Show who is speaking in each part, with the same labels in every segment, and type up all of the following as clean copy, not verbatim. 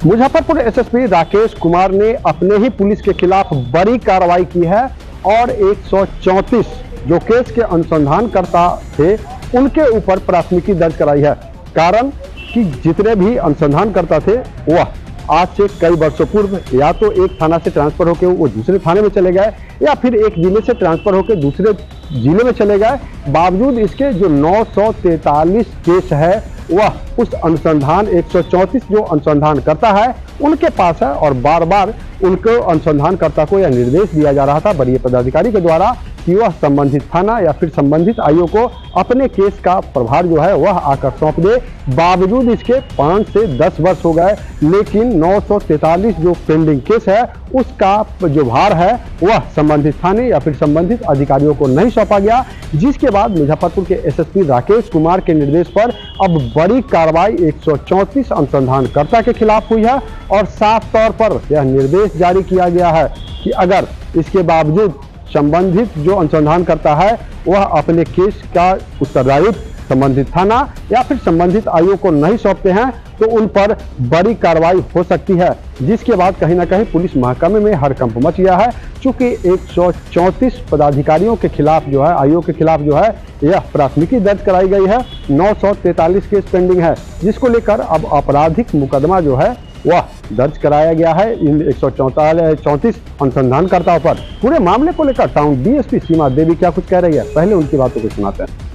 Speaker 1: Muzaffarpur SSP Rakesh Kumar ने अपने ही police के खिलाफ बड़ी कार्रवाई की है और 134 जो केस के अनुसंधानकर्ता थे उनके ऊपर प्राथमिकी दर्ज कराई है। कारण कि जितने भी अनुसंधानकर्ता थे वह आज से कई वर्षों पूर्व या तो एक थाना से ट्रांसफर होकर वो दूसरे थाने में चले गए या फिर एक जिले से ट्रांसफर होकर दूसरे जिले में चले गए। बावजूद इसके जो 943 केस है वह उस अनुसंधान 134 जो अनुसंधान करता है उनके पास है और बार बार उनको अनुसंधानकर्ता को यह निर्देश दिया जा रहा था वरीय पदाधिकारी के द्वारा कि वह संबंधित थाना या फिर संबंधित आईओ को अपने केस का प्रभार जो है वह आकर सौंप दे। बावजूद इसके 5 से 10 वर्ष हो गए लेकिन 943 जो पेंडिंग केस है उसका जो भार है वह संबंधित थाने या फिर संबंधित अधिकारियों को नहीं सौंपा गया, जिसके बाद मुजफ्फरपुर के एसएसपी राकेश कुमार के निर्देश पर अब बड़ी कार्रवाई 134 अनुसंधानकर्ता के खिलाफ हुई है और साफ तौर पर यह निर्देश जारी किया गया है कि अगर इसके बावजूद संबंधित जो अनुसंधान करता है वह अपने केस का उत्तरदायित्व संबंधित थाना या फिर संबंधित आईओ को नहीं सौंपते हैं तो उन पर बड़ी कार्रवाई हो सकती है, जिसके बाद कहीं ना कहीं पुलिस महकमे में हड़कंप मच गया है। चूंकि 134 पदाधिकारियों के खिलाफ जो है आईओ के खिलाफ जो है यह प्राथमिकी दर्ज कराई गई है, 943 केस पेंडिंग है, जिसको लेकर अब आपराधिक मुकदमा जो है वह दर्ज कराया गया है इन 134 अनुसंधानकर्ताओं पर। पूरे मामले को लेकर टाउन डीएसपी सीमा देवी क्या कुछ कह रही है, पहले उनकी बातों को सुनाते हैं।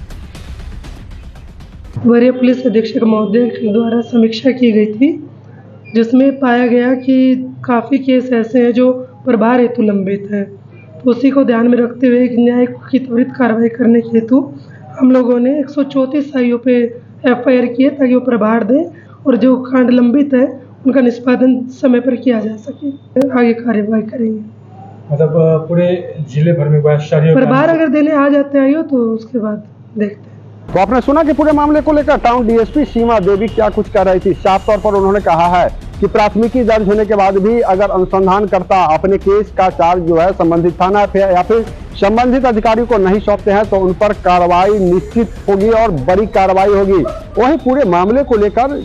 Speaker 2: वरीय पुलिस अधीक्षक महोदय के द्वारा समीक्षा की गई थी जिसमें पाया गया कि काफ़ी केस ऐसे हैं जो प्रभार हेतु लंबित हैं, तो उसी को ध्यान में रखते हुए एक न्यायिक की त्वरित कार्रवाई करने के हेतु हम लोगों ने 134 आईओ पे एफआईआर किए ताकि वो प्रभार दें और जो कांड लंबित है उनका निष्पादन समय पर किया जा सके। आगे कार्यवाही करेंगे।
Speaker 3: मतलब पूरे जिले भर में
Speaker 2: प्रभार अगर देने आ जाते हैं आईओ तो उसके बाद देखते हैं।
Speaker 1: तो आपने सुना कि पूरे मामले को लेकर टाउन डीएसपी सीमा देवी क्या कुछ कह रही थी। साफ तौर पर उन्होंने कहा है कि प्राथमिकी दर्ज होने के बाद भी अगर अनुसंधानकर्ता अपने केस का चार्ज जो है संबंधित थाना या फिर संबंधित अधिकारी को नहीं सौंपते हैं तो उन पर कार्रवाई निश्चित होगी और बड़ी कार्रवाई होगी। वहीं पूरे मामले को लेकर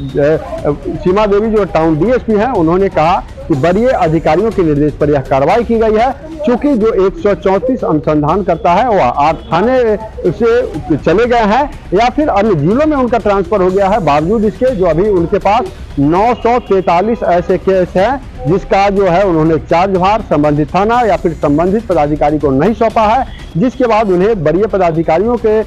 Speaker 1: सीमा देवी जो टाउन डीएसपी हैं उन्होंने कहा कि वरीय अधिकारियों के निर्देश पर यह कार्रवाई की गई है। चूंकि जो 134 अनुसंधान करता है वह 8 थाने से चले गए हैं या फिर अन्य जिलों में उनका ट्रांसफर हो गया है, बावजूद इसके जो अभी उनके पास 943 ऐसे केस हैं जिसका जो है उन्होंने चार्ज भार संबंधित थाना या फिर संबंधित पदाधिकारी को नहीं सौंपा है, जिसके बाद उन्हें वरीय पदाधिकारियों के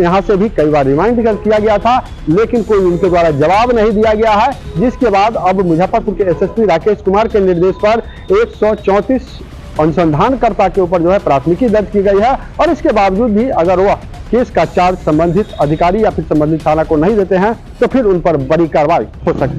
Speaker 1: यहाँ से भी कई बार रिमाइंड किया गया था लेकिन कोई उनके द्वारा जवाब नहीं दिया गया है, जिसके बाद अब मुजफ्फरपुर के एसएसपी राकेश कुमार के निर्देश पर 134 अनुसंधानकर्ता के ऊपर जो है प्राथमिकी दर्ज की गई है और इसके बावजूद भी अगर वह केस का चार्ज संबंधित अधिकारी या फिर संबंधित थाना को नहीं देते हैं तो फिर उन पर बड़ी कार्रवाई हो सकती है।